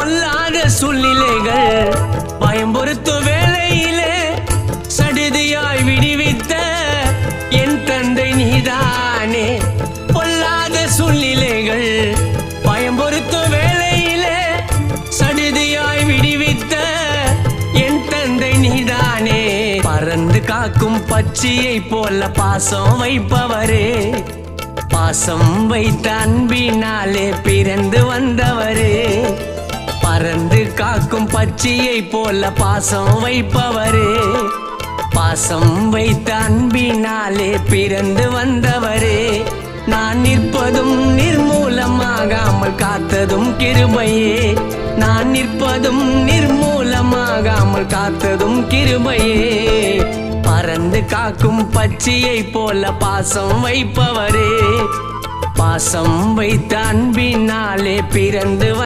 பொல்லாத சூழ்நிலைகள் பயம்பொறுத்து வேளையிலே சடுதியாய் விடுவித்த என் தந்தை நீதானே. பொல்லாத சூழ்நிலைகள் பயம்பொறுத்து வேளையிலே சடுதியாய் விடுவித்த என் தந்தை நீதானே. பறந்து காக்கும் பட்சியை போல பாசம் வைப்பவரே, பாசம் வைத்த அன்பினாலே பிறந்து வந்தவரே. பறந்து காக்கும் பட்சியை போல பாசம் வைப்பவரே, பாசம் வைத்த அன்பினாலே பிறந்து வந்தவரே. நான் நிற்பதும் நிர்மூலமாகாமல் காத்ததும் கிருபையே, நான் நிற்பதும் நிர்மூலமாகாமல் காத்ததும் கிருபையே. பறந்து காக்கும் பட்சியை போல பாசம் வைப்பவரே, பாசம் வைத்த அன்பினாலே பிறந்து